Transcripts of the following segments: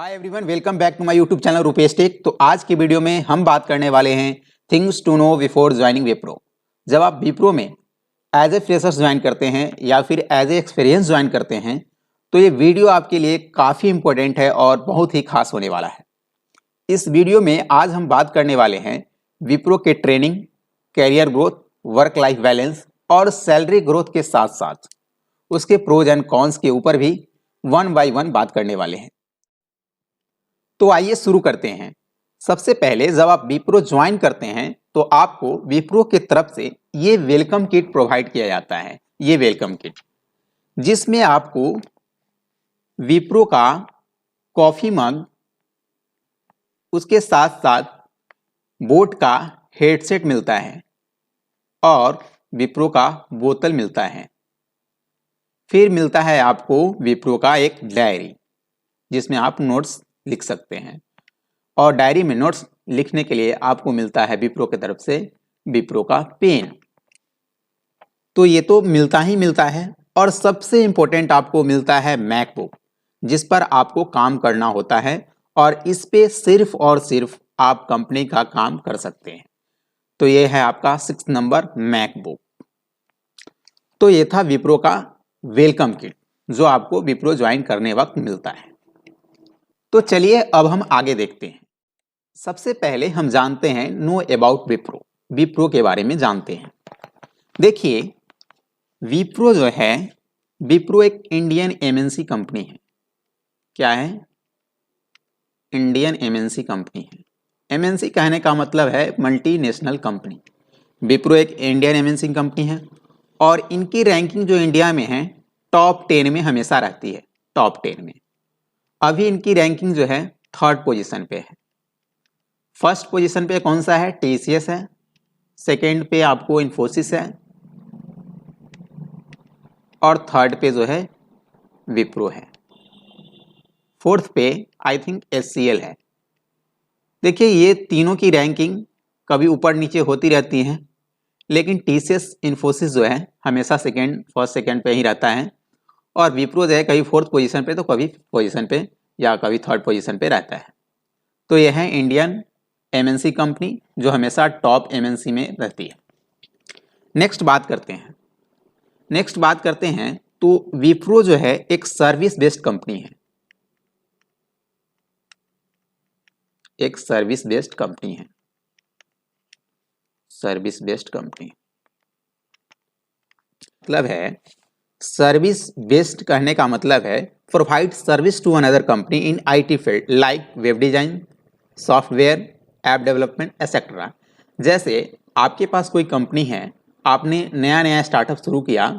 Hi everyone, welcome back to my YouTube channel Rupesh tech. तो आज की वीडियो में हम बात करने वाले हैं things to know before joining Wipro. जब आप विप्रो में एज ए फ्रेशर्स ज्वाइन करते हैं या फिर एज ए एक्सपीरियंस ज्वाइन करते हैं तो ये वीडियो आपके लिए काफ़ी इंपॉर्टेंट है और बहुत ही खास होने वाला है। इस वीडियो में आज हम बात करने वाले हैं विप्रो के training, career growth, work life balance और सैलरी ग्रोथ के साथ साथ उसके प्रोज एंड कॉन्स के ऊपर भी वन बाय वन बात करने वाले हैं। तो आइए शुरू करते हैं। सबसे पहले जब आप विप्रो ज्वाइन करते हैं तो आपको विप्रो की तरफ से ये वेलकम किट प्रोवाइड किया जाता है। ये वेलकम किट जिसमें आपको विप्रो का कॉफी मग, उसके साथ साथ बोट का हेडसेट मिलता है और विप्रो का बोतल मिलता है। फिर मिलता है आपको विप्रो का एक डायरी जिसमें आप नोट्स लिख सकते हैं और डायरी में नोट्स लिखने के लिए आपको मिलता है विप्रो की तरफ से विप्रो का पेन। तो ये तो मिलता ही मिलता है और सबसे इंपॉर्टेंट आपको मिलता है मैकबुक जिस पर आपको काम करना होता है और इस पे सिर्फ और सिर्फ आप कंपनी का काम कर सकते हैं। तो ये है आपका 6 नंबर मैकबुक। तो ये था विप्रो का वेलकम किट जो आपको विप्रो ज्वाइन करने वक्त मिलता है। तो चलिए अब हम आगे देखते हैं। सबसे पहले हम जानते हैं नो अबाउट विप्रो। विप्रो के बारे में जानते हैं। देखिए, विप्रो जो है, विप्रो एक इंडियन एमएनसी कंपनी है। क्या है? इंडियन एमएनसी कंपनी है। एमएनसी कहने का मतलब है मल्टीनेशनल कंपनी। विप्रो एक इंडियन एमएनसी कंपनी है और इनकी रैंकिंग जो इंडिया में है टॉप 10 में हमेशा रहती है। टॉप 10 में अभी इनकी रैंकिंग जो है 3rd पोजीशन पे है। फर्स्ट पोजीशन पे कौन सा है? टीसीएस है। सेकंड पे आपको इन्फोसिस है और थर्ड पे जो है विप्रो है। फोर्थ पे आई थिंक एचसीएल है। देखिए, ये तीनों की रैंकिंग कभी ऊपर नीचे होती रहती है, लेकिन टीसीएस, इन्फोसिस जो है हमेशा फर्स्ट सेकंड पे ही रहता है और विप्रो जो है कभी 4th पोजीशन पे तो कभी 5th पोजीशन पे या कभी 3rd पोजीशन पे रहता है। तो यह है इंडियन एमएनसी कंपनी जो हमेशा टॉप एमएनसी में रहती है। नेक्स्ट बात करते हैं तो विप्रो जो है एक सर्विस बेस्ड कंपनी है। एक सर्विस बेस्ड कंपनी है। सर्विस बेस्ड कंपनी मतलब है, सर्विस बेस्ड कहने का मतलब है provide service to another company in IT field like web design, software, app development etcetera. जैसे आपके पास कोई कंपनी है, आपने नया स्टार्टअप शुरू किया,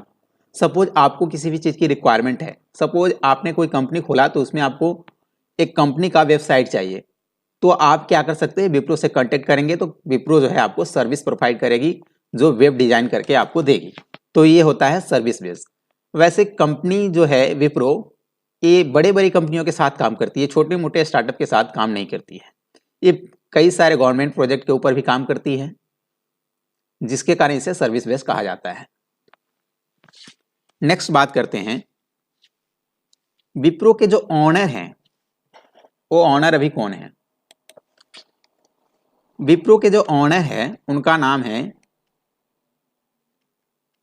सपोज आपको किसी भी चीज़ की रिक्वायरमेंट है, सपोज आपने कोई कंपनी खोला तो उसमें आपको एक कंपनी का वेबसाइट चाहिए, तो आप क्या कर सकते हैं? विप्रो से कांटेक्ट करेंगे तो विप्रो जो है आपको सर्विस प्रोवाइड करेगी जो वेब डिजाइन करके आपको देगी। तो ये होता है सर्विस बेस्ड। वैसे कंपनी जो है विप्रो, ये बड़े बड़ी कंपनियों के साथ काम करती है, छोटे मोटे स्टार्टअप के साथ काम नहीं करती है। ये कई सारे गवर्नमेंट प्रोजेक्ट के ऊपर भी काम करती है, जिसके कारण इसे सर्विस बेस्ड कहा जाता है। नेक्स्ट बात करते हैं, विप्रो के जो ऑनर हैं, वो ऑनर अभी कौन है? विप्रो के जो ऑनर है उनका नाम है,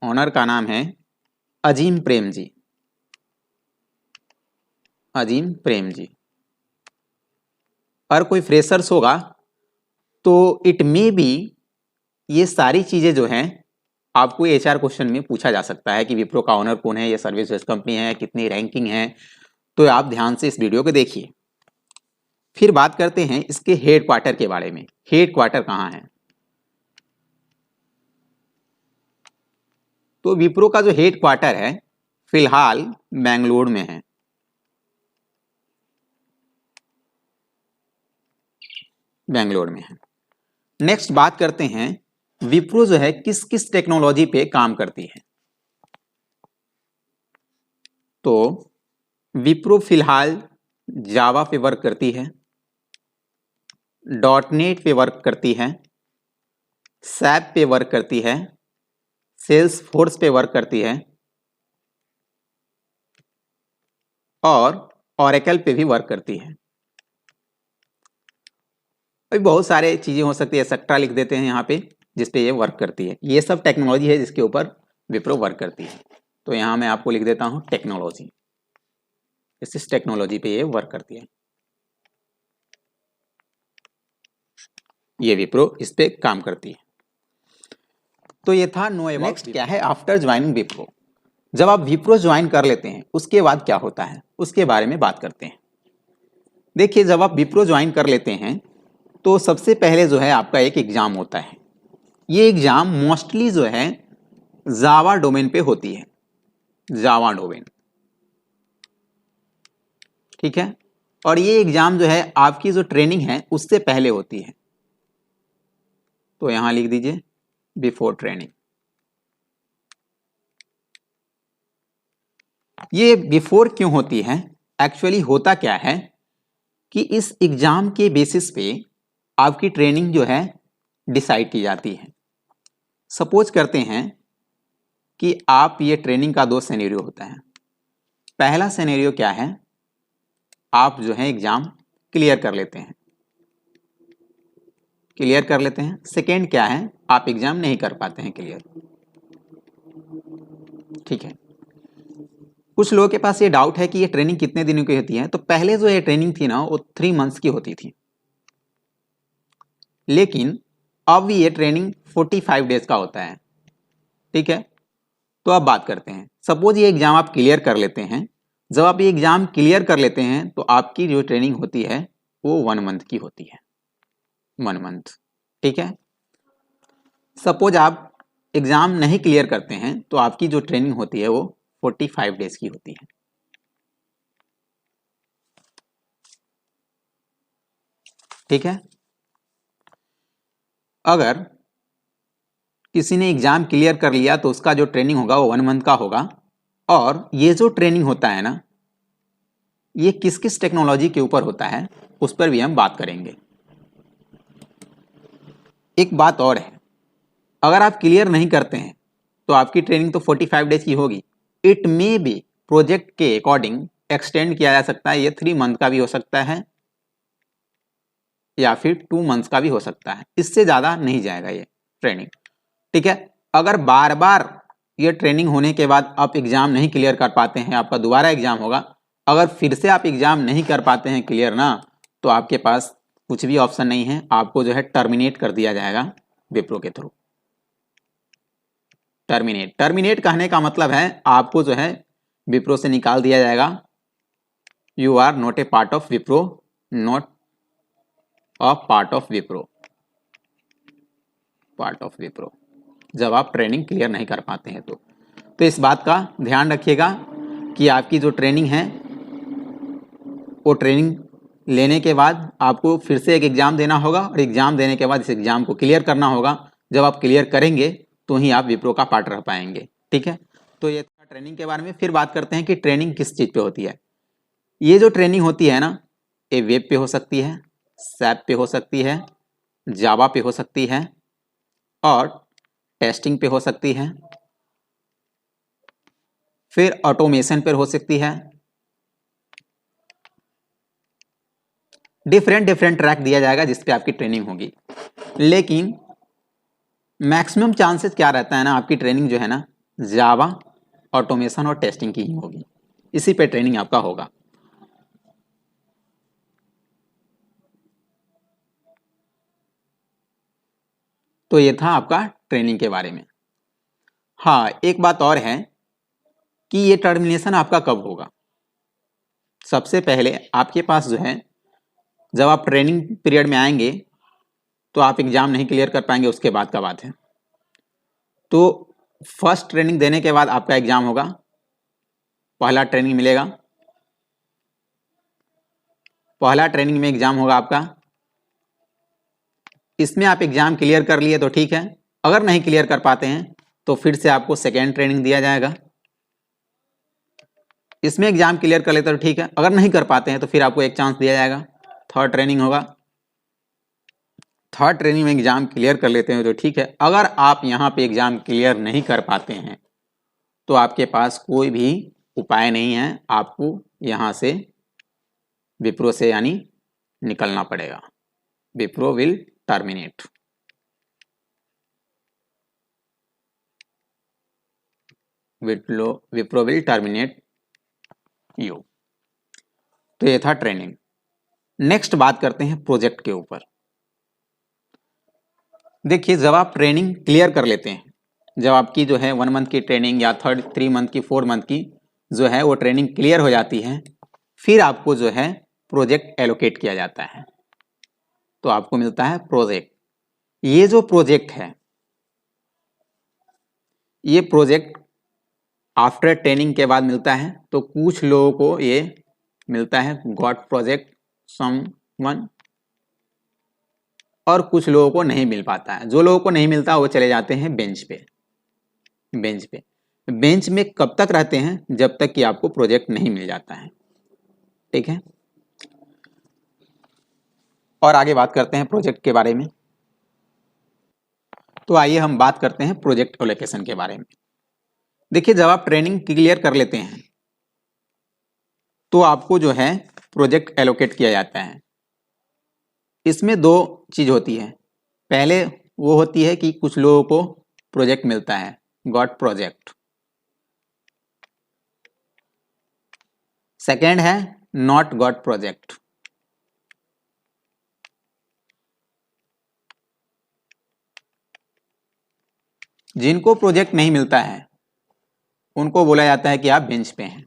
ऑनर का नाम है अजीम प्रेम जी। अजीम प्रेम जी। और कोई फ्रेशर्स होगा तो इट मे बी ये सारी चीजें जो हैं आपको एचआर क्वेश्चन में पूछा जा सकता है कि विप्रो का ऑनर कौन है, ये सर्विस बेस्ड कंपनी है, कितनी रैंकिंग है। तो आप ध्यान से इस वीडियो को देखिए। फिर बात करते हैं इसके हेड क्वार्टर के बारे में। हेड क्वार्टर कहाँ है? तो विप्रो का जो हेड क्वार्टर है फिलहाल बेंगलुरु में है। बेंगलुरु में है। नेक्स्ट बात करते हैं विप्रो जो है किस किस टेक्नोलॉजी पे काम करती है। तो विप्रो फिलहाल जावा पे वर्क करती है, .NET पे वर्क करती है, सैप पे वर्क करती है, सेल्स फोर्स पे वर्क करती है और ओरेकल पे भी वर्क करती है। अभी बहुत सारे चीज़ें हो सकती है, एक्सेट्रा लिख देते हैं यहाँ पे जिस पे ये वर्क करती है। ये सब टेक्नोलॉजी है जिसके ऊपर विप्रो वर्क करती है। तो यहाँ मैं आपको लिख देता हूँ टेक्नोलॉजी, इस टेक्नोलॉजी पे ये वर्क करती है, ये विप्रो इस पे काम करती है। तो ये था नो अबाउट। नेक्स्ट क्या है, आफ्टर ज्वाइनिंग विप्रो। जब आप विप्रो ज्वाइन कर लेते हैं उसके बाद क्या होता है उसके बारे में बात करते हैं। देखिए, जब आप विप्रो ज्वाइन कर लेते हैं तो सबसे पहले जो है आपका एक एग्जाम होता है। ये एग्जाम मोस्टली जो है जावा डोमेन पे होती है, जावा डोमेन, ठीक है। और ये एग्जाम जो है आपकी जो ट्रेनिंग है उससे पहले होती है। तो यहां लिख दीजिए बिफोर ट्रेनिंग। ये बिफोर क्यों होती है, एक्चुअली होता क्या है कि इस एग्जाम के बेसिस पे आपकी ट्रेनिंग जो है डिसाइड की जाती है। सपोज करते हैं कि आप, ये ट्रेनिंग का दो सिनेरियो होता है। पहला सिनेरियो क्या है, आप जो है एग्जाम क्लियर कर लेते हैं, सेकेंड क्या है, आप एग्जाम नहीं कर पाते हैं क्लियर, ठीक है। कुछ लोगों के पास ये डाउट है कि ये ट्रेनिंग कितने दिनों की होती है। तो पहले जो ये ट्रेनिंग थी ना वो 3 मंथ्स की होती थी, लेकिन अब ये ट्रेनिंग 45 डेज का होता है, ठीक है। तो अब बात करते हैं, सपोज ये एग्जाम आप क्लियर कर लेते हैं। जब आप ये एग्जाम क्लियर कर लेते हैं तो आपकी जो ट्रेनिंग होती है वो 1 मंथ की होती है, 1 मंथ, ठीक है। सपोज आप एग्जाम नहीं क्लियर करते हैं तो आपकी जो ट्रेनिंग होती है वो 45 डेज की होती है, ठीक है। अगर किसी ने एग्जाम क्लियर कर लिया तो उसका जो ट्रेनिंग होगा वो 1 मंथ का होगा। और ये जो ट्रेनिंग होता है ना, ये किस किस टेक्नोलॉजी के ऊपर होता है उस पर भी हम बात करेंगे। एक बात और है, अगर आप क्लियर नहीं करते हैं तो आपकी ट्रेनिंग तो 45 डेज की होगी। इट मे बी प्रोजेक्ट के अकॉर्डिंग एक्सटेंड किया जा सकता है, ये 3 मंथ का भी हो सकता है या फिर 2 मंथ्स का भी हो सकता है, इससे ज़्यादा नहीं जाएगा ये ट्रेनिंग, ठीक है। अगर बार बार ये ट्रेनिंग होने के बाद आप एग्जाम नहीं क्लियर कर पाते हैं, आपका दोबारा एग्जाम होगा। अगर फिर से आप एग्जाम नहीं कर पाते हैं क्लियर ना, तो आपके पास कुछ भी ऑप्शन नहीं है, आपको जो है टर्मिनेट कर दिया जाएगा विप्रो के थ्रू। टर्मिनेट कहने का मतलब है आपको जो है विप्रो से निकाल दिया जाएगा। You are not a part of Wipro, not a part of Wipro, part of Wipro, जब आप ट्रेनिंग क्लियर नहीं कर पाते हैं तो इस बात का ध्यान रखिएगा कि आपकी जो ट्रेनिंग है वो ट्रेनिंग लेने के बाद आपको फिर से एक एग्जाम देना होगा और एग्जाम देने के बाद इस एग्जाम को क्लियर करना होगा। जब आप क्लियर करेंगे तो ही आप विप्रो का पार्ट रह पाएंगे, ठीक है। तो ये था ट्रेनिंग के बारे में। फिर बात करते हैं कि ट्रेनिंग किस चीज़ पे होती है। ये जो ट्रेनिंग होती है ना, ये वेब पे हो सकती है, सैप पे हो सकती है, जावा पे हो सकती है और टेस्टिंग पे हो सकती है, फिर ऑटोमेशन पर हो सकती है। डिफरेंट ट्रैक दिया जाएगा जिस पे आपकी ट्रेनिंग होगी, लेकिन मैक्सिमम चांसेस क्या रहता है ना, आपकी ट्रेनिंग जो है ना जावा, ऑटोमेशन और टेस्टिंग की ही होगी, इसी पे ट्रेनिंग आपका होगा। तो ये था आपका ट्रेनिंग के बारे में। हाँ, एक बात और है कि ये टर्मिनेशन आपका कब होगा। सबसे पहले आपके पास जो है, जब आप ट्रेनिंग पीरियड में आएंगे तो आप एग्जाम नहीं क्लियर कर पाएंगे, उसके बाद का बात है। तो फर्स्ट ट्रेनिंग देने के बाद आपका एग्जाम होगा, पहला ट्रेनिंग मिलेगा, पहला ट्रेनिंग में एग्जाम होगा आपका। इसमें आप एग्जाम क्लियर कर लिए तो ठीक है, अगर नहीं क्लियर कर पाते हैं तो फिर से आपको सेकेंड ट्रेनिंग दिया जाएगा। इसमें एग्जाम क्लियर कर लेते तो ठीक है, अगर नहीं कर पाते हैं तो फिर आपको एक चांस दिया जाएगा, थर्ड ट्रेनिंग होगा। थर्ड ट्रेनिंग में एग्जाम क्लियर कर लेते हैं तो ठीक है, अगर आप यहाँ पे एग्जाम क्लियर नहीं कर पाते हैं तो आपके पास कोई भी उपाय नहीं है, आपको यहाँ से विप्रो से यानी निकलना पड़ेगा, Wipro will terminate. Wipro will terminate you. तो ये था ट्रेनिंग। नेक्स्ट बात करते हैं प्रोजेक्ट के ऊपर। देखिए, जब आप ट्रेनिंग क्लियर कर लेते हैं, जब आपकी जो है 1 मंथ की ट्रेनिंग या 3 मंथ की 4 मंथ की जो है वो ट्रेनिंग क्लियर हो जाती है, फिर आपको जो है प्रोजेक्ट एलोकेट किया जाता है। तो आपको मिलता है प्रोजेक्ट। ये जो प्रोजेक्ट है, ये प्रोजेक्ट आफ्टर ट्रेनिंग के बाद मिलता है। तो कुछ लोगों को ये मिलता है गॉट प्रोजेक्ट समवन, और कुछ लोगों को नहीं मिल पाता है। जो लोगों को नहीं मिलता वो चले जाते हैं बेंच पे। बेंच में कब तक रहते हैं? जब तक कि आपको प्रोजेक्ट नहीं मिल जाता है। ठीक है, और आगे बात करते हैं प्रोजेक्ट के बारे में। तो आइए हम बात करते हैं प्रोजेक्ट एलोकेशन के बारे में। देखिए, जब आप ट्रेनिंग क्लियर कर लेते हैं तो आपको जो है प्रोजेक्ट एलोकेट किया जाता है। इसमें 2 चीज होती है। पहले वो होती है कि कुछ लोगों को प्रोजेक्ट मिलता है, गॉट प्रोजेक्ट। सेकेंड है नॉट गॉट प्रोजेक्ट। जिनको प्रोजेक्ट नहीं मिलता है उनको बोला जाता है कि आप बेंच पे हैं,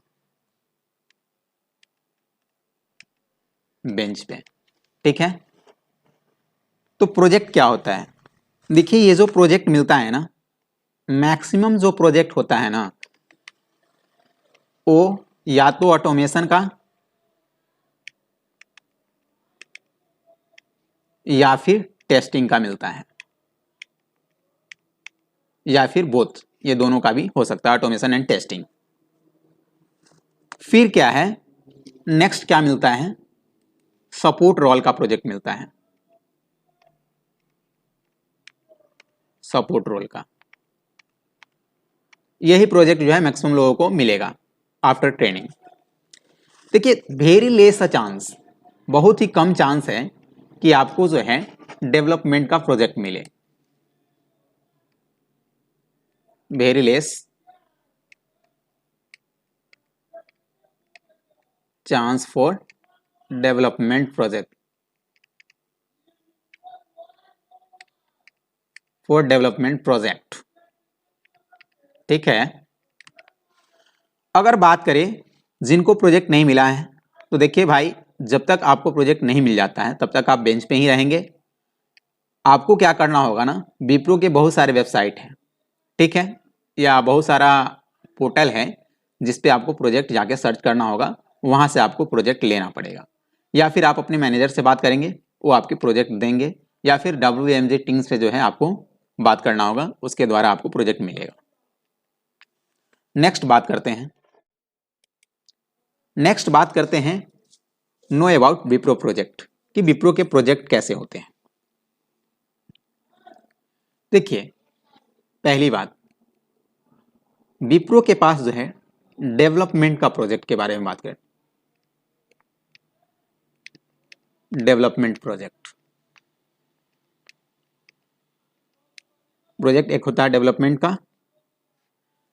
बेंच पे। ठीक है, तो प्रोजेक्ट क्या होता है? देखिए, ये जो प्रोजेक्ट मिलता है ना, मैक्सिमम जो प्रोजेक्ट होता है ना, वो या तो ऑटोमेशन का या फिर टेस्टिंग का मिलता है, या फिर बोथ, ये दोनों का भी हो सकता है, ऑटोमेशन एंड टेस्टिंग। फिर क्या है, नेक्स्ट क्या मिलता है? सपोर्ट रोल का प्रोजेक्ट मिलता है, सपोर्ट रोल का। यही प्रोजेक्ट जो है मैक्सिमम लोगों को मिलेगा आफ्टर ट्रेनिंग। देखिए, वेरी लेस अ चांस, बहुत ही कम चांस है कि आपको जो है डेवलपमेंट का प्रोजेक्ट मिले। Very less chance for development project, for development project. ठीक है, अगर बात करें जिनको प्रोजेक्ट नहीं मिला है, तो देखिए भाई, जब तक आपको प्रोजेक्ट नहीं मिल जाता है तब तक आप बेंच पे ही रहेंगे। आपको क्या करना होगा ना, विप्रो के बहुत सारे वेबसाइट हैं, ठीक है, या बहुत सारा पोर्टल है जिस पे आपको प्रोजेक्ट जाके सर्च करना होगा, वहां से आपको प्रोजेक्ट लेना पड़ेगा। या फिर आप अपने मैनेजर से बात करेंगे, वो आपके प्रोजेक्ट देंगे, या फिर WMG टीम्स पे जो है आपको बात करना होगा, उसके द्वारा आपको प्रोजेक्ट मिलेगा। नेक्स्ट बात करते हैं नो अबाउट विप्रो प्रोजेक्ट, कि विप्रो के प्रोजेक्ट कैसे होते हैं। देखिए, पहली बात, विप्रो के पास जो है डेवलपमेंट का प्रोजेक्ट के बारे में बात करें। डेवलपमेंट प्रोजेक्ट एक होता है डेवलपमेंट का।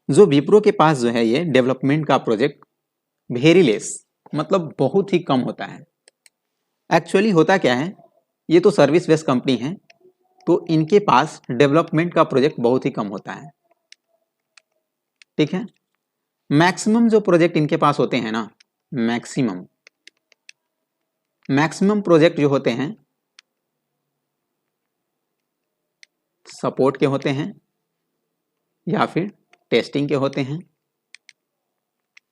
जो विप्रो के पास जो है ये डेवलपमेंट का प्रोजेक्ट वेरी लेस, मतलब बहुत ही कम होता है। एक्चुअली होता क्या है, ये तो सर्विस बेस्ड कंपनी है, तो इनके पास डेवलपमेंट का प्रोजेक्ट बहुत ही कम होता है। ठीक है, मैक्सिमम जो प्रोजेक्ट इनके पास होते हैं ना, मैक्सिमम प्रोजेक्ट जो होते हैं सपोर्ट के होते हैं, या फिर टेस्टिंग के होते हैं,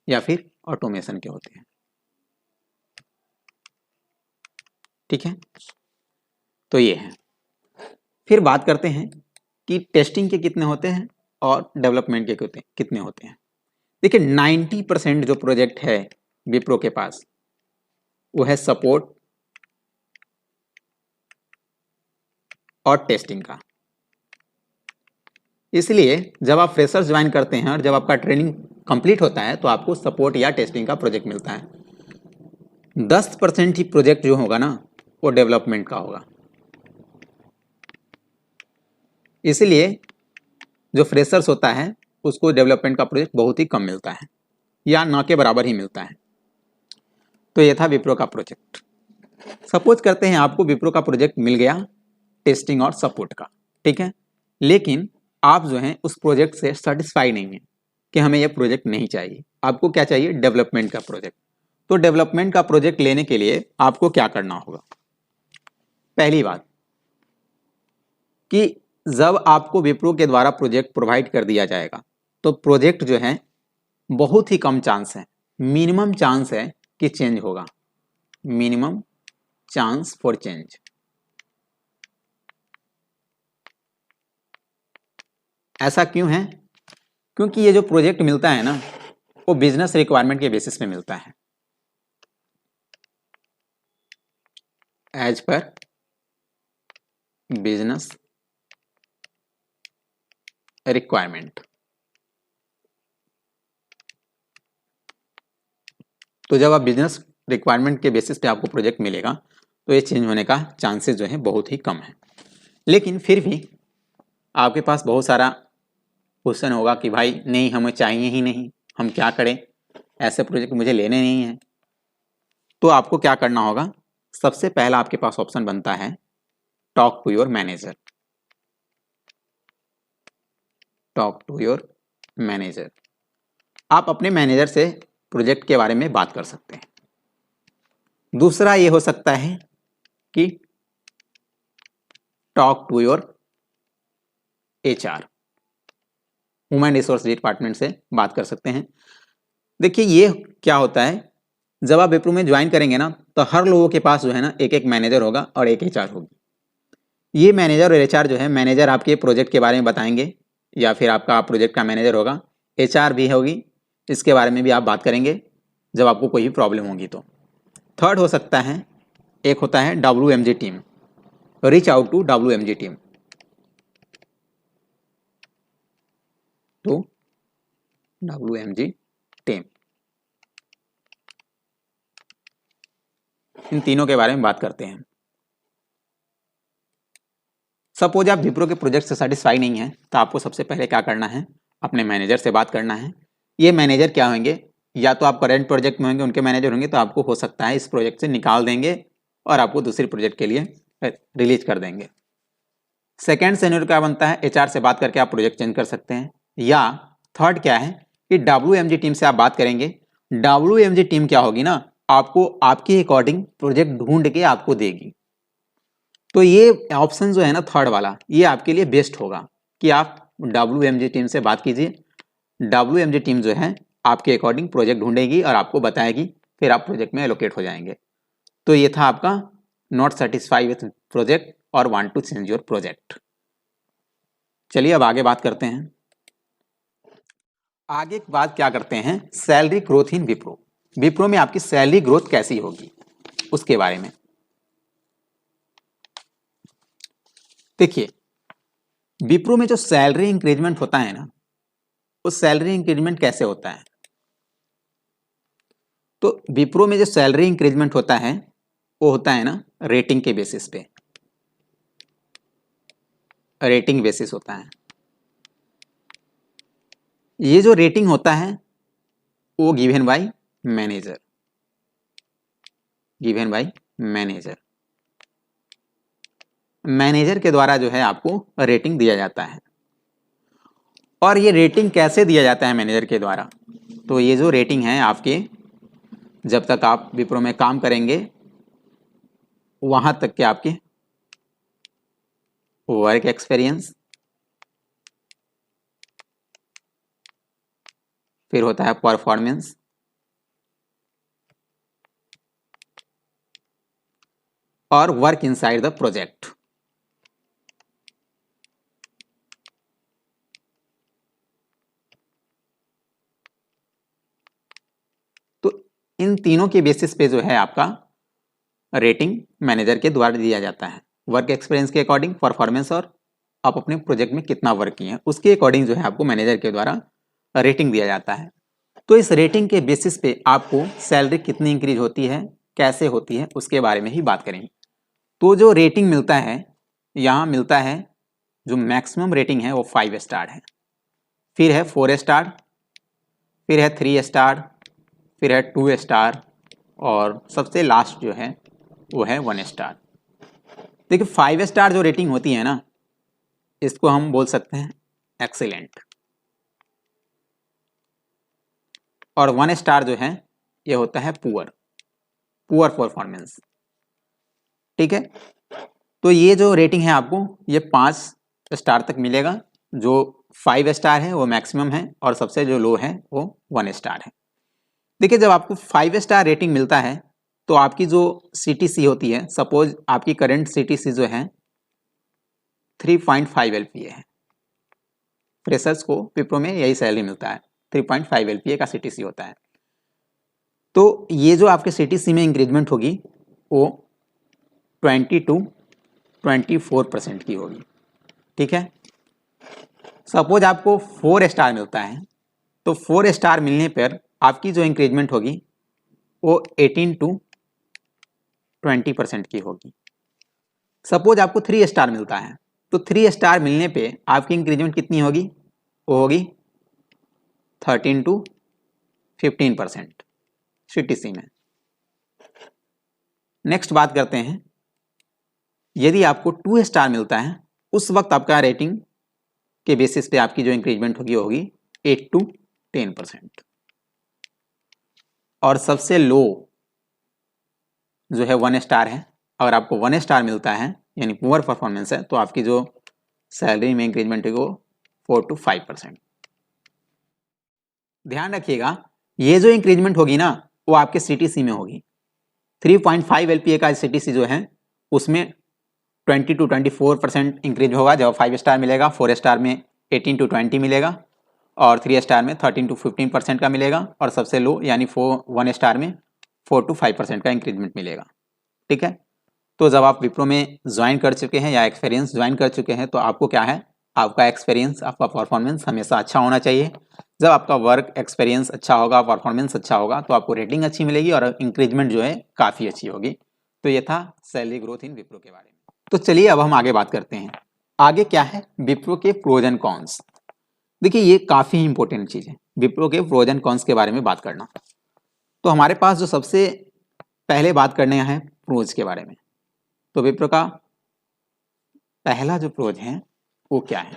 या फिर ऑटोमेशन के होते हैं। ठीक है, तो ये है। फिर बात करते हैं कि टेस्टिंग के कितने होते हैं और डेवलपमेंट के कितने होते हैं। देखिए, 90% जो प्रोजेक्ट है विप्रो के पास वो है सपोर्ट और टेस्टिंग का। इसलिए जब आप फ्रेशर्स ज्वाइन करते हैं और जब आपका ट्रेनिंग कंप्लीट होता है तो आपको सपोर्ट या टेस्टिंग का प्रोजेक्ट मिलता है। 10% ही प्रोजेक्ट जो होगा ना वो डेवलपमेंट का होगा। इसलिए जो फ्रेशर्स होता है उसको डेवलपमेंट का प्रोजेक्ट बहुत ही कम मिलता है या ना के बराबर ही मिलता है। तो ये था विप्रो का प्रोजेक्ट। सपोज करते हैं आपको विप्रो का प्रोजेक्ट मिल गया टेस्टिंग और सपोर्ट का, ठीक है, लेकिन आप जो हैं उस प्रोजेक्ट से सेटिस्फाई नहीं है कि हमें ये प्रोजेक्ट नहीं चाहिए, आपको क्या चाहिए, डेवलपमेंट का प्रोजेक्ट। तो डेवलपमेंट का प्रोजेक्ट लेने के लिए आपको क्या करना होगा? पहली बात कि जब आपको विप्रो के द्वारा प्रोजेक्ट प्रोवाइड कर दिया जाएगा तो प्रोजेक्ट जो है बहुत ही कम चांस है, मिनिमम चांस है कि चेंज होगा, मिनिमम चांस फॉर चेंज। ऐसा क्यों है? क्योंकि ये जो प्रोजेक्ट मिलता है ना वो बिजनेस रिक्वायरमेंट के बेसिस पे मिलता है, एज पर बिजनेस रिक्वायरमेंट। तो जब आप बिजनेस रिक्वायरमेंट के बेसिस पे आपको प्रोजेक्ट मिलेगा तो ये चेंज होने का चांसेस जो है बहुत ही कम है। लेकिन फिर भी आपके पास बहुत सारा क्वेश्चन होगा कि भाई नहीं हमें चाहिए ही नहीं, हम क्या करें, ऐसे प्रोजेक्ट मुझे लेने नहीं है। तो आपको क्या करना होगा? सबसे पहला आपके पास ऑप्शन बनता है talk to your manager. Talk to your manager, आप अपने मैनेजर से प्रोजेक्ट के बारे में बात कर सकते हैं। दूसरा ये हो सकता है कि talk to your HR, human resource department से बात कर सकते हैं। देखिए ये क्या होता है, जब आप विप्रो में ज्वाइन करेंगे ना तो हर लोगों के पास जो है ना एक एक मैनेजर होगा और एक HR होगी। ये मैनेजर और HR जो है, मैनेजर आपके प्रोजेक्ट के बारे में बताएंगे या फिर आपका प्रोजेक्ट का मैनेजर होगा, HR भी होगी, इसके बारे में भी आप बात करेंगे जब आपको कोई भी प्रॉब्लम होगी तो। थर्ड हो सकता है, एक होता है WMG team, reach out to WMG team. तो WMG टीम, इन तीनों के बारे में बात करते हैं। सपोज आप विप्रो के प्रोजेक्ट से सेटिस्फाई नहीं है तो आपको सबसे पहले क्या करना है, अपने मैनेजर से बात करना है। ये मैनेजर क्या होंगे, या तो आप करंट प्रोजेक्ट में होंगे उनके मैनेजर होंगे, तो आपको हो सकता है इस प्रोजेक्ट से निकाल देंगे और आपको दूसरे प्रोजेक्ट के लिए रिलीज कर देंगे। सेकेंड सिनेरियो क्या बनता है, HR से बात करके आप प्रोजेक्ट चेंज कर सकते हैं। या थर्ड क्या है कि WMG टीम से आप बात करेंगे। WMG टीम क्या होगी ना, आपको आपके अकॉर्डिंग प्रोजेक्ट ढूंढ के आपको देगी। तो ये ऑप्शन जो है ना थर्ड वाला, ये आपके लिए बेस्ट होगा कि आप WMG टीम से बात कीजिए। WMG टीम जो है आपके अकॉर्डिंग प्रोजेक्ट ढूंढेगी और आपको बताएगी, फिर आप प्रोजेक्ट में एलोकेट हो जाएंगे। तो ये था आपका नॉट सेटिस्फाई विथ प्रोजेक्ट और want to change your project. चलिए अब आगे बात करते हैं। आगे के बाद क्या करते हैं, salary growth in Wipro. Wipro में आपकी सैलरी ग्रोथ कैसी होगी उसके बारे में देखिए। विप्रो में जो सैलरी इंक्रीजमेंट होता है ना, वो सैलरी इंक्रीजमेंट कैसे होता है? तो विप्रो में जो सैलरी इंक्रीजमेंट होता है वो होता है ना रेटिंग के बेसिस पे, रेटिंग बेसिस होता है। ये जो रेटिंग होता है वो given by manager, given by manager. Manager के द्वारा जो है आपको रेटिंग दिया जाता है। और ये रेटिंग कैसे दिया जाता है मैनेजर के द्वारा? तो ये जो रेटिंग है आपके, जब तक आप विप्रो में काम करेंगे वहां तक के आपके वर्क एक्सपीरियंस, फिर होता है परफॉर्मेंस, और वर्क इनसाइड द प्रोजेक्ट। तो इन तीनों के बेसिस पे जो है आपका रेटिंग मैनेजर के द्वारा दिया जाता है। वर्क एक्सपीरियंस के अकॉर्डिंग, परफॉर्मेंस, और आप अपने प्रोजेक्ट में कितना वर्क किए हैं उसके अकॉर्डिंग जो है आपको मैनेजर के द्वारा रेटिंग दिया जाता है। तो इस रेटिंग के बेसिस पे आपको सैलरी कितनी इंक्रीज होती है, कैसे होती है, उसके बारे में ही बात करेंगे। तो जो रेटिंग मिलता है, यहाँ मिलता है जो मैक्सिमम रेटिंग है वो 5 स्टार है, फिर है 4 स्टार, फिर है 3 स्टार, फिर है 2 स्टार और सबसे लास्ट जो है वो है 1 स्टार। देखिए 5 स्टार जो रेटिंग होती है ना, इसको हम बोल सकते हैं एक्सीलेंट, और 1 स्टार जो है ये होता है पुअर परफॉर्मेंस। ठीक है, तो ये जो रेटिंग है आपको ये 5 स्टार तक मिलेगा। जो 5 स्टार है वो मैक्सिमम है और सबसे जो लो है वो 1 स्टार है। देखिए जब आपको 5 स्टार रेटिंग मिलता है तो आपकी जो CTC होती है, सपोज आपकी करंट CTC जो है 3.5 LPA है। फ्रेशर्स को विप्रो में यही सैलरी मिलता है, 3.5 LPA का CTC होता है। तो ये जो आपके CTC में इंक्रीजमेंट होगी वो 20 to 24% की होगी। ठीक है, सपोज आपको 4 स्टार मिलता है तो 4 स्टार मिलने पर आपकी जो इंक्रीजमेंट होगी वो 18 to 20% की होगी। सपोज आपको 3 स्टार मिलता है तो 3 स्टार मिलने पे आपकी इंक्रीजमेंट कितनी होगी, वो होगी 13 to 15% CTC में। नेक्स्ट बात करते हैं, यदि आपको 2 स्टार मिलता है उस वक्त आपका रेटिंग के बेसिस पे आपकी जो इंक्रीजमेंट होगी 8 to 10%। और सबसे लो जो है 1 स्टार है। अगर आपको 1 स्टार मिलता है यानी पुअर परफॉर्मेंस है तो आपकी जो सैलरी में इंक्रीजमेंट है वो 4 to 5%। ध्यान रखिएगा ये जो इंक्रीजमेंट होगी ना वो आपके CTC में होगी। 3.5 LPA का CTC जो है उसमें 20 to 24% इंक्रीज होगा जब 5 स्टार मिलेगा, 4 स्टार में 18 to 20 मिलेगा और 3 स्टार में 13 to 15% का मिलेगा और सबसे लो यानी 1 स्टार में 4 to 5% का इंक्रीजमेंट मिलेगा। ठीक है, तो जब आप विप्रो में ज्वाइन कर चुके हैं या एक्सपीरियंस ज्वाइन कर चुके हैं तो आपको क्या है, आपका एक्सपीरियंस, आपका परफॉर्मेंस हमेशा अच्छा होना चाहिए। जब आपका वर्क एक्सपीरियंस अच्छा होगा, परफॉर्मेंस अच्छा होगा तो आपको रेटिंग अच्छी मिलेगी और इंक्रीजमेंट जो है काफ़ी अच्छी होगी। तो ये था सैलरी ग्रोथ इन विप्रो के बारे में। तो चलिए अब हम आगे बात करते हैं, आगे क्या है विप्रो के प्रोज एंड कॉन्स। देखिए ये काफ़ी इंपॉर्टेंट चीज़ है विप्रो के प्रोज एंड कॉन्स के बारे में बात करना। तो हमारे पास जो सबसे पहले बात करने हैं प्रोज के बारे में, तो विप्रो का पहला जो प्रोज है वो क्या है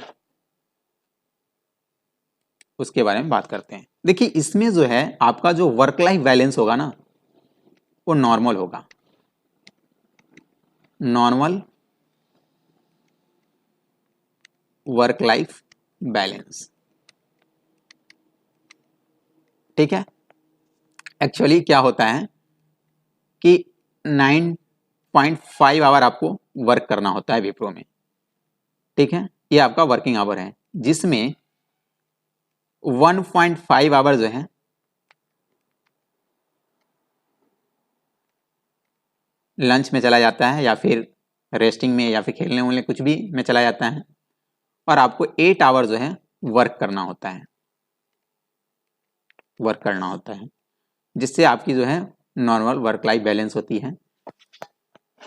उसके बारे में बात करते हैं। देखिए इसमें जो है आपका जो वर्क लाइफ बैलेंस होगा ना वो नॉर्मल होगा, नॉर्मल वर्क लाइफ बैलेंस। ठीक है, एक्चुअली क्या होता है कि 9.5 आवर आपको वर्क करना होता है विप्रो में। ठीक है, ये आपका वर्किंग आवर है जिसमें 1.5 आवर जो है लंच में चला जाता है या फिर रेस्टिंग में या फिर खेलने वोलने कुछ भी में चला जाता है और आपको 8 आवर जो है वर्क करना होता है, जिससे आपकी जो है नॉर्मल वर्क लाइफ बैलेंस होती है।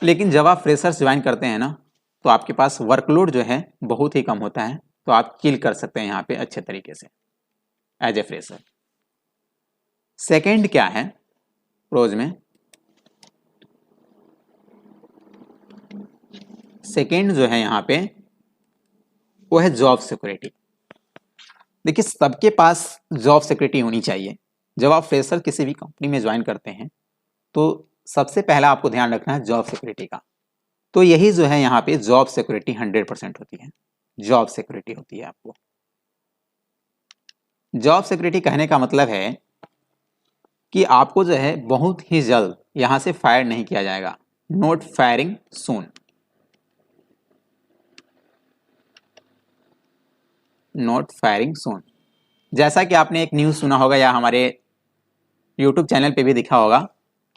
लेकिन जब आप फ्रेशर्स ज्वाइन करते हैं ना तो आपके पास वर्कलोड जो है बहुत ही कम होता है, तो आप किल कर सकते हैं यहाँ पे अच्छे तरीके से एज ए फ्रेशर। सेकेंड क्या है प्रोज में, सेकेंड जो है यहाँ पे वो है जॉब सिक्योरिटी। देखिए सबके पास जॉब सिक्योरिटी होनी चाहिए। जब आप फ्रेशर किसी भी कंपनी में ज्वाइन करते हैं तो सबसे पहला आपको ध्यान रखना है जॉब सिक्योरिटी का। तो यही जो है यहाँ पे जॉब सिक्योरिटी 100% होती है, जॉब सिक्योरिटी होती है आपको। जॉब सिक्योरिटी कहने का मतलब है कि आपको जो है बहुत ही जल्द यहाँ से फायर नहीं किया जाएगा, नोट फायरिंग सून, नोट फायरिंग सून। जैसा कि आपने एक न्यूज़ सुना होगा या हमारे यूट्यूब चैनल पे भी दिखा होगा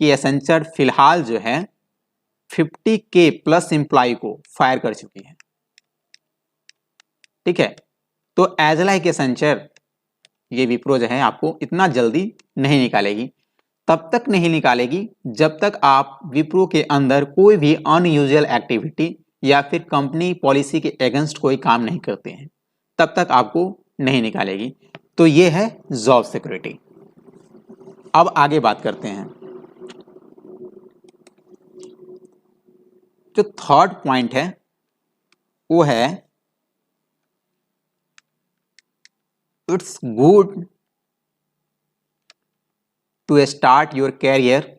कि एसेंचर फिलहाल जो है 50K प्लस एम्प्लॉय को फायर कर चुकी है। ठीक है, तो एज लाइक एसेंचर ये विप्रो जो है आपको इतना जल्दी नहीं निकालेगी, तब तक नहीं निकालेगी जब तक आप विप्रो के अंदर कोई भी अनयूजुअल एक्टिविटी या फिर कंपनी पॉलिसी के अगेंस्ट कोई काम नहीं करते हैं, तब तक आपको नहीं निकालेगी। तो ये है जॉब सिक्योरिटी। अब आगे बात करते हैं। जो थर्ड पॉइंट है वो है it's good to start your career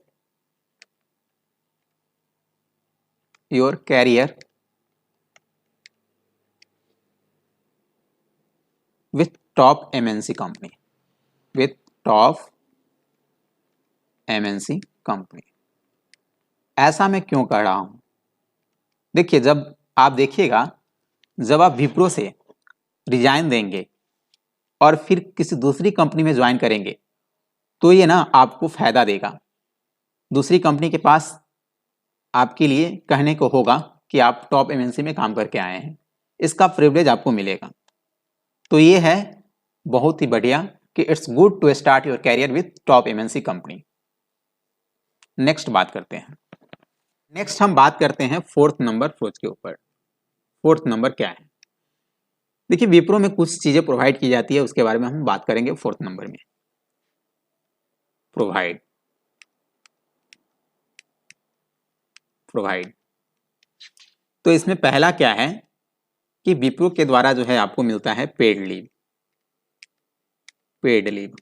with top MNC company, with top MNC company. ऐसा मैं क्यों कर रहा हूं? देखिए, जब आप देखिएगा, जब आप विप्रो से रिजाइन देंगे और फिर किसी दूसरी कंपनी में ज्वाइन करेंगे तो ये ना आपको फायदा देगा। दूसरी कंपनी के पास आपके लिए कहने को होगा कि आप टॉप MNC में काम करके आए हैं, इसका प्रिविलेज आपको मिलेगा। तो ये है बहुत ही बढ़िया कि it's good to start your career with top MNC company. Next बात करते हैं। नेक्स्ट हम बात करते हैं फोर्थ नंबर अप्रोच के ऊपर। फोर्थ नंबर क्या है? देखिए, विप्रो में कुछ चीजें प्रोवाइड की जाती है, उसके बारे में हम बात करेंगे फोर्थ नंबर में। प्रोवाइड तो इसमें पहला क्या है कि विप्रो के द्वारा जो है आपको मिलता है पेड लीव।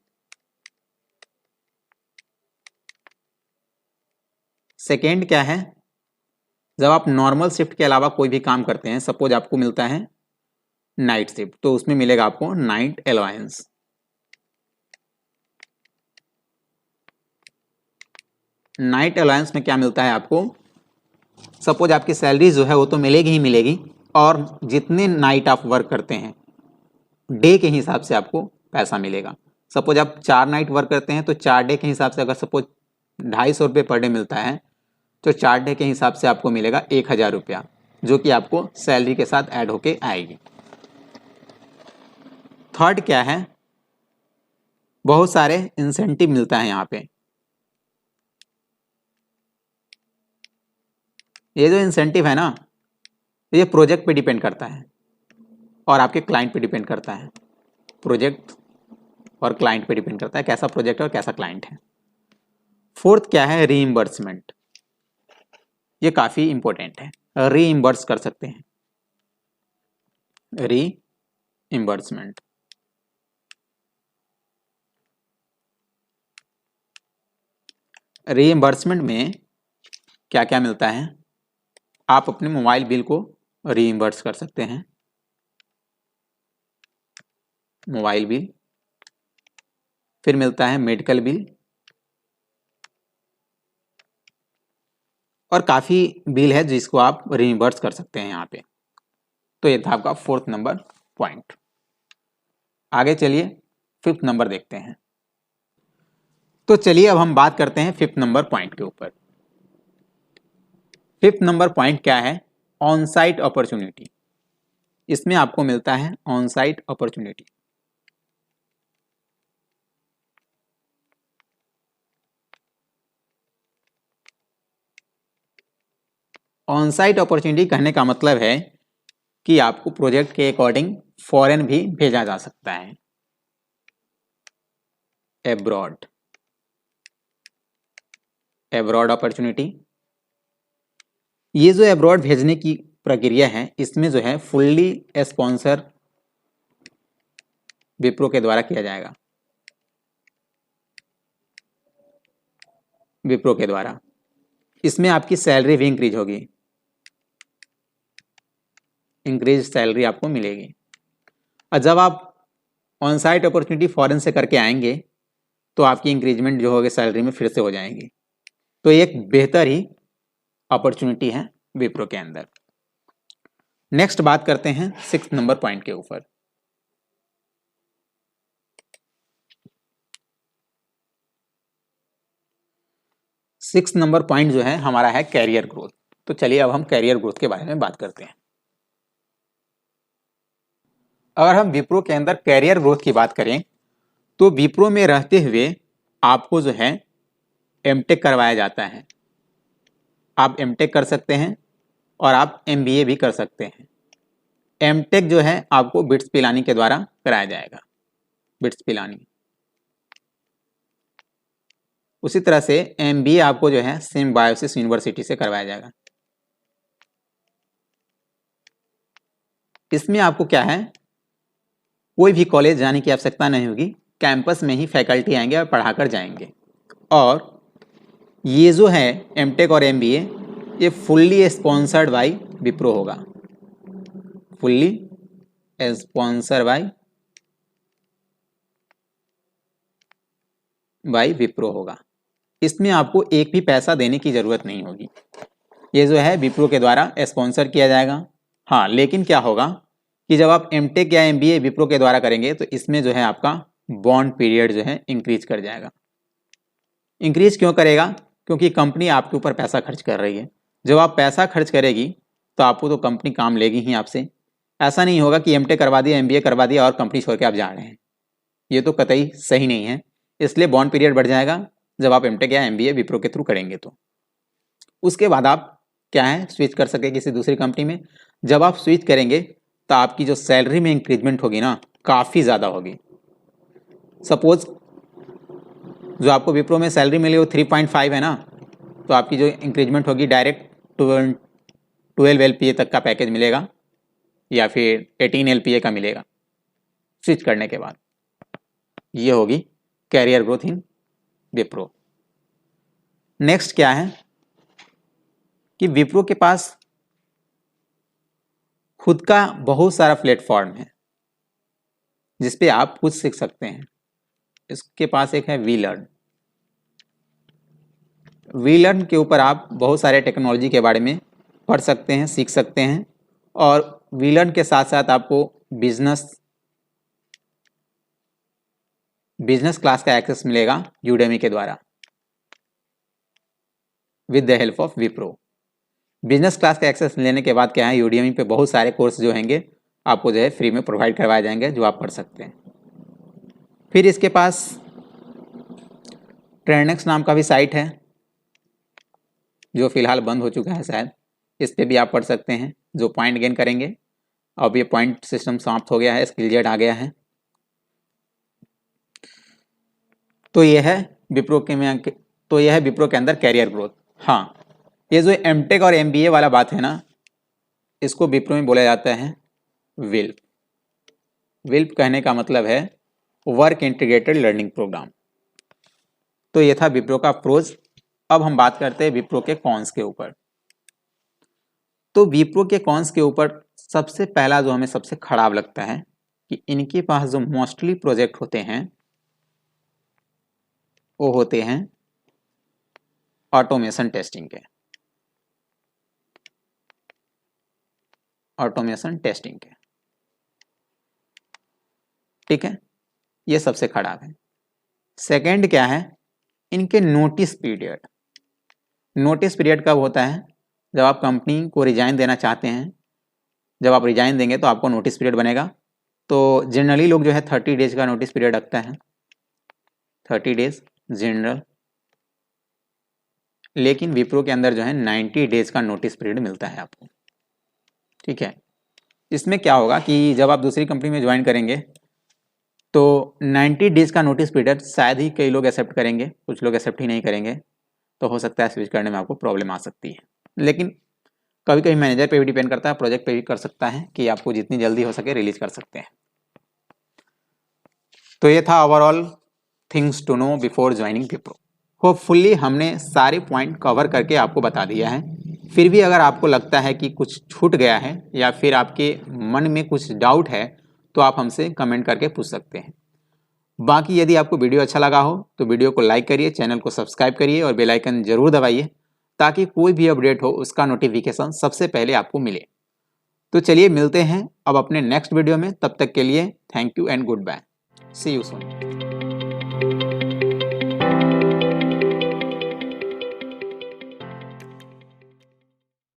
सेकेंड क्या है? जब आप नॉर्मल शिफ्ट के अलावा कोई भी काम करते हैं, सपोज आपको मिलता है नाइट शिफ्ट, तो उसमें मिलेगा आपको नाइट अलाउंस। नाइट अलाउंस में क्या मिलता है आपको? सपोज आपकी सैलरी जो है वो तो मिलेगी ही मिलेगी, और जितने नाइट आप वर्क करते हैं डे के हिसाब से आपको पैसा मिलेगा। सपोज आप 4 नाइट वर्क करते हैं तो 4 डे के हिसाब से अगर सपोज 250 रुपये पर डे मिलता है तो 4 डे के हिसाब से आपको मिलेगा 1000 रुपया, जो कि आपको सैलरी के साथ ऐड होके आएगी। थर्ड क्या है? बहुत सारे इंसेंटिव मिलता है यहाँ पे। ये जो इंसेंटिव है ना, ये प्रोजेक्ट पे डिपेंड करता है और आपके क्लाइंट पे डिपेंड करता है। प्रोजेक्ट और क्लाइंट पे डिपेंड करता है, कैसा प्रोजेक्ट है और कैसा क्लाइंट है। फोर्थ क्या है? रीइंबर्समेंट। ये काफी इंपॉर्टेंट है, रीइंबर्स कर सकते हैं। रीइंबर्समेंट में क्या क्या मिलता है? आप अपने मोबाइल बिल को रीइंबर्स कर सकते हैं, मोबाइल बिल। फिर मिलता है मेडिकल बिल, और काफी बिल है जिसको आप रीइंबर्स कर सकते हैं यहाँ पे। तो ये था आपका फोर्थ नंबर पॉइंट। आगे चलिए फिफ्थ नंबर देखते हैं। तो चलिए अब हम बात करते हैं फिफ्थ नंबर पॉइंट के ऊपर। फिफ्थ नंबर पॉइंट क्या है? On site opportunity. इसमें आपको मिलता है on site opportunity. On site opportunity कहने का मतलब है कि आपको प्रोजेक्ट के अकॉर्डिंग फॉरेन भी भेजा जा सकता है, एब्रॉड अपॉर्चुनिटी। ये जो एब्रॉड भेजने की प्रक्रिया है, इसमें जो है फुल्ली स्पॉन्सर विप्रो के द्वारा किया जाएगा। विप्रो के द्वारा इसमें आपकी सैलरी भी इंक्रीज होगी, इंक्रीज सैलरी आपको मिलेगी। और जब आप ऑन साइट अपॉर्चुनिटी फॉरेन से करके आएंगे तो आपकी इंक्रीजमेंट जो होगी सैलरी में फिर से हो जाएगी। तो एक बेहतर ही अपॉर्चुनिटी है विप्रो के अंदर। नेक्स्ट बात करते हैं सिक्स्थ नंबर पॉइंट के ऊपर। सिक्स्थ नंबर पॉइंट जो है हमारा है कैरियर ग्रोथ। तो चलिए अब हम कैरियर ग्रोथ के बारे में बात करते हैं। अगर हम विप्रो के अंदर कैरियर ग्रोथ की बात करें तो विप्रो में रहते हुए आपको जो है एमटेक करवाया जाता है। आप एमटेक कर सकते हैं और आप MBA भी कर सकते हैं। MTech जो है आपको बिट्स पिलानी के द्वारा कराया जाएगा, बिट्स पिलानी। उसी तरह से MBA आपको जो है सिम्बायोसिस यूनिवर्सिटी से करवाया जाएगा। इसमें आपको क्या है, कोई भी कॉलेज जाने की आवश्यकता नहीं होगी, कैंपस में ही फैकल्टी आएंगे और पढ़ाकर जाएंगे। और ये जो है MTech और MBA ये फुल्ली स्पॉन्सर्ड बाय विप्रो होगा, फुल्ली स्पॉन्सर बाय विप्रो होगा। इसमें आपको एक भी पैसा देने की ज़रूरत नहीं होगी, ये जो है विप्रो के द्वारा स्पॉन्सर किया जाएगा। हाँ, लेकिन क्या होगा कि जब आप MTech या MBA विप्रो के द्वारा करेंगे तो इसमें जो है आपका बॉन्ड पीरियड जो है इंक्रीज कर जाएगा। इंक्रीज क्यों करेगा? क्योंकि कंपनी आपके ऊपर पैसा खर्च कर रही है। जब आप पैसा खर्च करेगी तो आपको तो कंपनी काम लेगी ही आपसे। ऐसा नहीं होगा कि MTech करवा दिया, MBA करवा दिया और कंपनी छोड़ के आप जा रहे हैं, ये तो कतई सही नहीं है। इसलिए बॉन्ड पीरियड बढ़ जाएगा जब आप MTech या MBA विप्रो के थ्रू करेंगे। तो उसके बाद आप क्या है, स्विच कर सके किसी दूसरी कंपनी में। जब आप स्विच करेंगे तो आपकी जो सैलरी में इंक्रीजमेंट होगी ना, काफ़ी ज़्यादा होगी। सपोज जो आपको विप्रो में सैलरी मिली वो 3.5 है ना, तो आपकी जो इंक्रीजमेंट होगी डायरेक्ट 12 LPA तक का पैकेज मिलेगा या फिर 18 LPA का मिलेगा स्विच करने के बाद। ये होगी career growth in Wipro. Next क्या है कि विप्रो के पास खुद का बहुत सारा प्लेटफॉर्म है जिस पे आप कुछ सीख सकते हैं। इसके पास एक है वीलर्न। वीलर्न के ऊपर आप बहुत सारे टेक्नोलॉजी के बारे में पढ़ सकते हैं, सीख सकते हैं। और वीलर्न के साथ साथ आपको बिजनेस क्लास का एक्सेस मिलेगा यूडेमी के द्वारा with the help of Wipro. Business class का एक्सेस लेने के बाद क्या है, यूडेमी पे बहुत सारे कोर्स जो होंगे आपको जो है फ्री में प्रोवाइड करवाए जाएंगे जो आप पढ़ सकते हैं। फिर इसके पास ट्रेंडेक्स नाम का भी साइट है जो फिलहाल बंद हो चुका है शायद, इस पे भी आप पढ़ सकते हैं जो पॉइंट गेन करेंगे। अब ये पॉइंट सिस्टम समाप्त हो गया है, स्किलजेट आ गया है। तो ये है विप्रो के अंदर कैरियर ग्रोथ। हाँ, ये जो MTech और MBA वाला बात है ना, इसको विप्रो में बोला जाता है विल्प। विल्प कहने का मतलब है वर्क इंटीग्रेटेड लर्निंग प्रोग्राम। तो ये था विप्रो का प्रोज। अब हम बात करते हैं विप्रो के कॉन्स के ऊपर। तो विप्रो के कॉन्स के ऊपर सबसे पहला जो हमें सबसे खराब लगता है कि इनके पास जो मोस्टली प्रोजेक्ट होते हैं वो होते हैं ऑटोमेशन टेस्टिंग के। ठीक है, ये सबसे खराब है। सेकंड क्या है, इनके नोटिस पीरियड। नोटिस पीरियड कब होता है? जब आप कंपनी को रिजाइन देना चाहते हैं, जब आप रिजाइन देंगे तो आपको नोटिस पीरियड बनेगा। तो जनरली लोग जो है 30 डेज का नोटिस पीरियड रखता है, 30 डेज जनरल। लेकिन विप्रो के अंदर जो है 90 डेज का नोटिस पीरियड मिलता है आपको। ठीक है, इसमें क्या होगा कि जब आप दूसरी कंपनी में ज्वाइन करेंगे तो 90 डेज का नोटिस पीरियड शायद ही कई लोग एक्सेप्ट करेंगे, कुछ लोग एक्सेप्ट ही नहीं करेंगे। तो हो सकता है स्विच करने में आपको प्रॉब्लम आ सकती है। लेकिन कभी कभी मैनेजर पे भी डिपेंड करता है, प्रोजेक्ट पे भी कर सकता है कि आपको जितनी जल्दी हो सके रिलीज कर सकते हैं। तो ये था overall things to know before joining Wipro. Hopefully हमने सारे पॉइंट कवर करके आपको बता दिया है। फिर भी अगर आपको लगता है कि कुछ छूट गया है या फिर आपके मन में कुछ डाउट है तो आप हमसे कमेंट करके पूछ सकते हैं। बाकी यदि आपको वीडियो अच्छा लगा हो तो वीडियो को लाइक करिए, चैनल को सब्सक्राइब करिए और बेल आइकन जरूर दबाइए ताकि कोई भी अपडेट हो उसका नोटिफिकेशन सबसे पहले आपको मिले। तो चलिए मिलते हैं अब अपने नेक्स्ट वीडियो में, तब तक के लिए thank you and goodbye, see you soon.